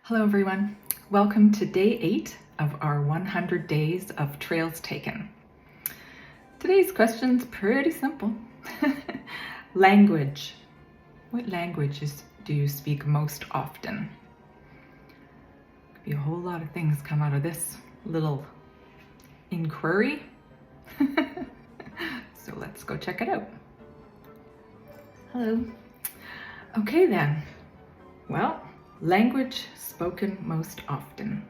Hello everyone. Welcome to day 8 of our 100 days of trails taken. Today's question's pretty simple. Language. What languages do you speak most often? Could be a whole lot of things come out of this little inquiry. So let's go check it out. Hello. Okay then. Well, language spoken most often.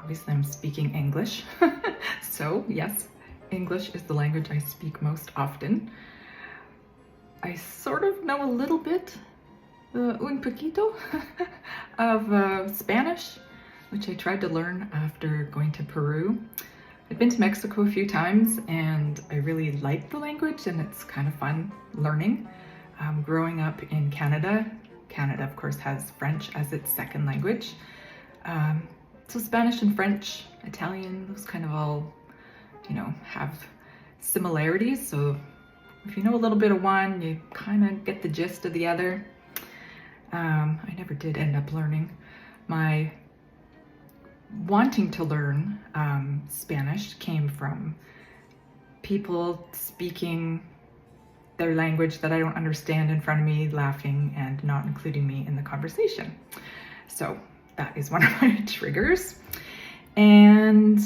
Obviously, I'm speaking English. So yes, English is the language I speak most often. I sort of know a little bit, un poquito, of Spanish, which I tried to learn after going to Peru. I've been to Mexico a few times and I really like the language and it's kind of fun learning. Growing up in Canada, of course has French as its second language. So Spanish and French, Italian, those kind of all, have similarities. So if you know a little bit of one, you kind of get the gist of the other. I never did end up learning. My wanting to learn Spanish came from people speaking their language that I don't understand in front of me, laughing and not including me in the conversation. So that is one of my triggers. And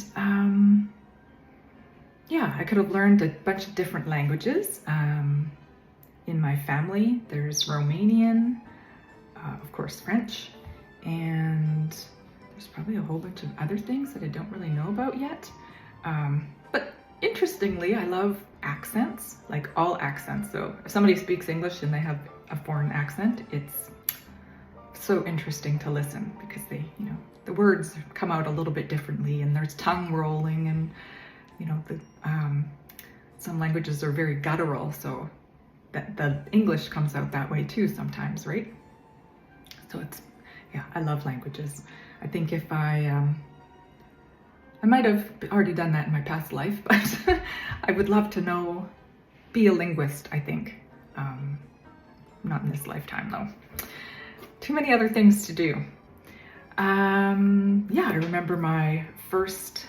yeah, I could have learned a bunch of different languages. In my family, there's Romanian, of course French, and there's probably a whole bunch of other things that I don't really know about yet. But interestingly, I love accents, like all accents. So if somebody speaks English and they have a foreign accent, it's so interesting to listen because they, the words come out a little bit differently and there's tongue rolling and, some languages are very guttural. So that the English comes out that way too sometimes, right? So I love languages. I think if I might have already done that in my past life, but I would love to be a linguist, I think. Not in this lifetime though. Too many other things to do. I remember my first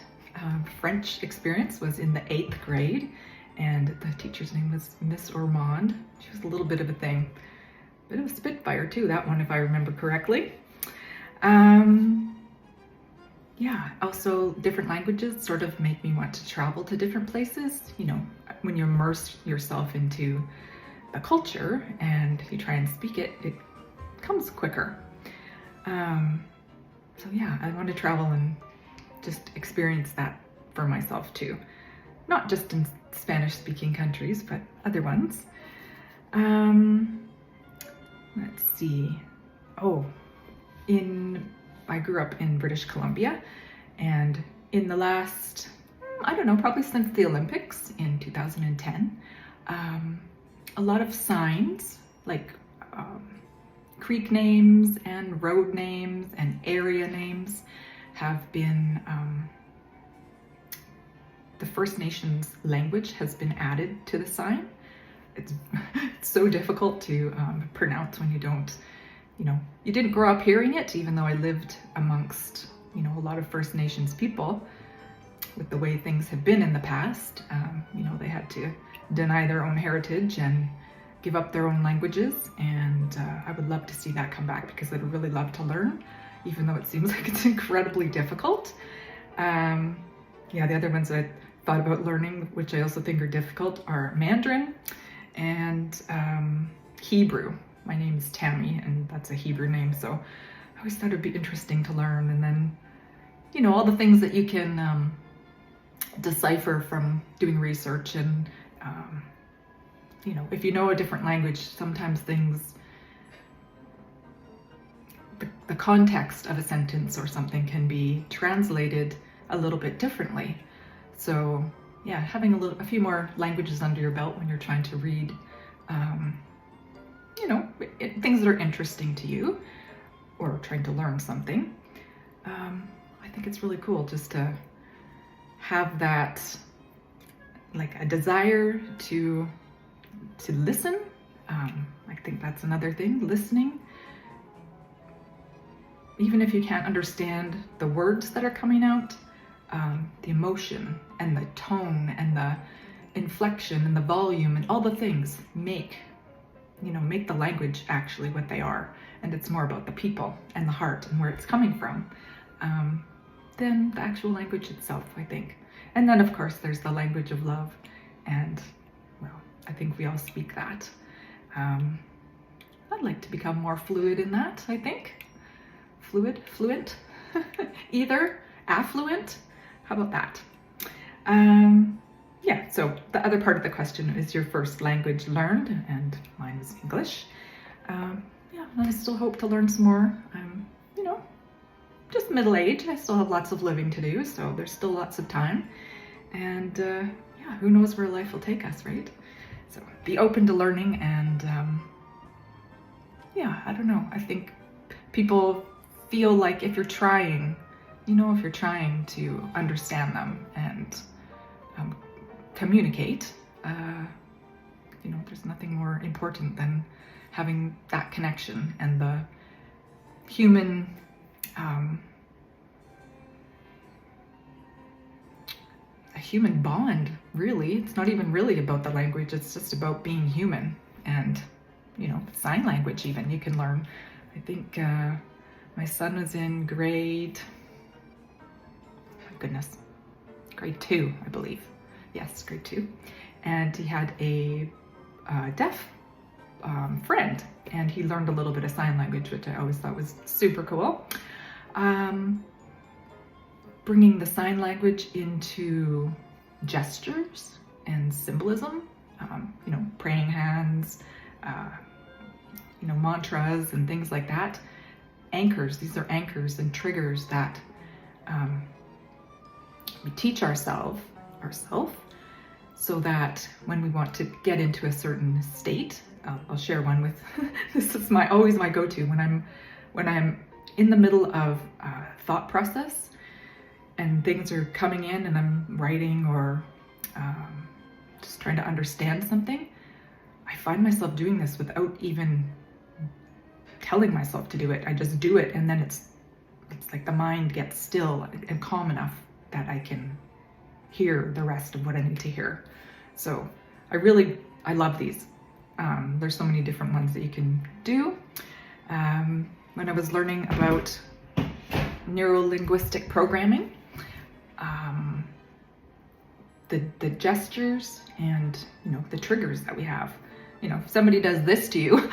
French experience was in the 8th grade, and the teacher's name was Miss Ormond. She was a little bit of a thing. Bit of a spitfire too, that one, if I remember correctly. Also different languages sort of make me want to travel to different places. When you immerse yourself into the culture and you try and speak it, it comes quicker. I want to travel and just experience that for myself too. Not just in Spanish speaking countries, but other ones. Let's see. I grew up in British Columbia, and in the last, probably since the Olympics in 2010, a lot of signs like creek names and road names and area names have been, the First Nations language has been added to the sign. It's so difficult to pronounce when you don't, you didn't grow up hearing it, even though I lived amongst, a lot of First Nations people. With the way things have been in the past, they had to deny their own heritage and give up their own languages, and I would love to see that come back because I'd really love to learn, even though it seems like it's incredibly difficult. The other ones I thought about learning, which I also think are difficult, are Mandarin and Hebrew. My name's Tammy, and that's a Hebrew name, so I always thought it'd be interesting to learn. And then, all the things that you can decipher from doing research, and if you know a different language, sometimes things, the context of a sentence or something can be translated a little bit differently. So having a few more languages under your belt when you're trying to read, things that are interesting to you or trying to learn something. I think it's really cool just to have that, like a desire to listen. I think that's another thing, listening. even if you can't understand the words that are coming out, the emotion and the tone and the inflection and the volume and all the things make the language actually what they are. And it's more about the people and the heart and where it's coming from than the actual language itself, I think. And then of course there's the language of love, and well, I think we all speak that. I'd like to become more fluid in that, I think. Fluent, either affluent. How about that? Yeah, so the other part of the question is your first language learned, and mine was English. Yeah, and I still hope to learn some more. I'm, just middle-aged. I still have lots of living to do, so there's still lots of time. And yeah, who knows where life will take us, right? So be open to learning, and yeah, I don't know. I think people feel like if you're trying, if you're trying to understand them and communicate, there's nothing more important than having that connection and the human a human bond, really. It's not even really about the language, it's just about being human. And sign language even you can learn. I think my son was in grade 2, I believe. Yes, grade 2. And he had a deaf friend, and he learned a little bit of sign language, which I always thought was super cool. Bringing the sign language into gestures and symbolism, praying hands, mantras and things like that. Anchors, these are anchors and triggers that we teach ourselves, so that when we want to get into a certain state, I'll share one with, this is always my go-to when I'm in the middle of a thought process and things are coming in and I'm writing or just trying to understand something. I find myself doing this without even telling myself to do it. I just do it, and then it's like the mind gets still and calm enough that I can hear the rest of what I need to hear. So I love these. There's so many different ones that you can do. When I was learning about neuro-linguistic programming, the gestures and the triggers that we have. If somebody does this to you,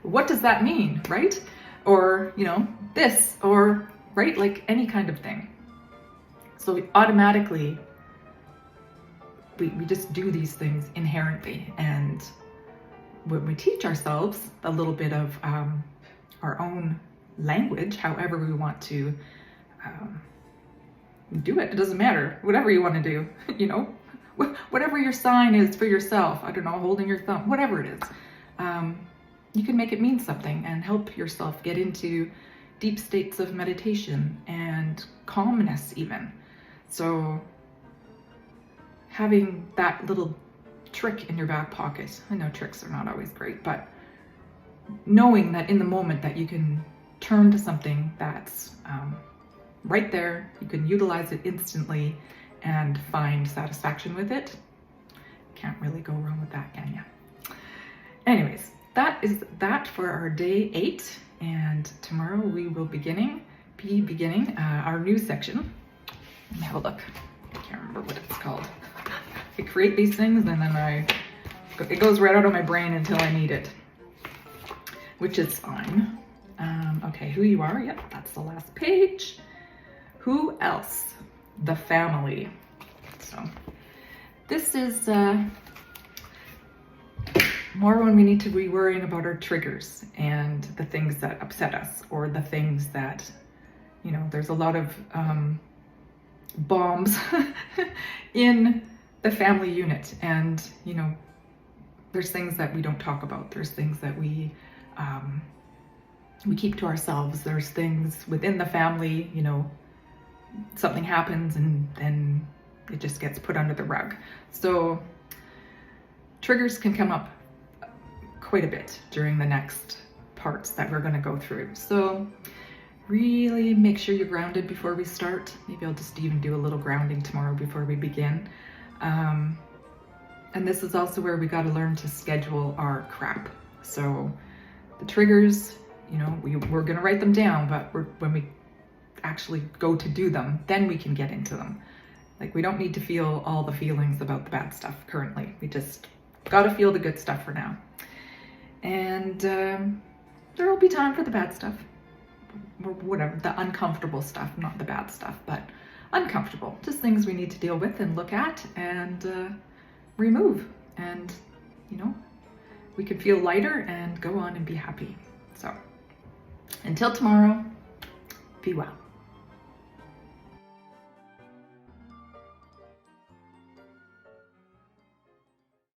what does that mean, right? Or this, or right, like any kind of thing. So we automatically we just do these things inherently, and when we teach ourselves a little bit of our own language, however we want to do it. It doesn't matter, whatever you want to do, whatever your sign is for yourself. I don't know, holding your thumb, whatever it is. You can make it mean something and help yourself get into deep states of meditation and calmness even. So having that little trick in your back pocket, I know tricks are not always great, but knowing that in the moment that you can turn to something that's right there, you can utilize it instantly and find satisfaction with it. Can't really go wrong with that, can you? Anyways, that is that for our day 8, and tomorrow we will be beginning our new section. Let me have a look. I can't remember what it's called. I create these things and then it goes right out of my brain until I need it, which is fine. Okay, who you are, yep, that's the last page. Who else? The family. So this is more when we need to be worrying about our triggers and the things that upset us, or the things that, there's a lot of bombs in the family unit, and there's things that we don't talk about. There's things that we keep to ourselves. There's things within the family, something happens and then it just gets put under the rug. So triggers can come up quite a bit during the next parts that we're going to go through. So really make sure you're grounded before we start. Maybe I'll just even do a little grounding tomorrow before we begin. And this is also where we got to learn to schedule our crap. So the triggers, you know, we're going to write them down, but when we actually go to do them, then we can get into them. Like, we don't need to feel all the feelings about the bad stuff currently. We just got to feel the good stuff for now. And there will be time for the bad stuff, or whatever, the uncomfortable stuff, not the bad stuff, but uncomfortable, just things we need to deal with and look at and remove. And, you know, we can feel lighter and go on and be happy. So until tomorrow, be well.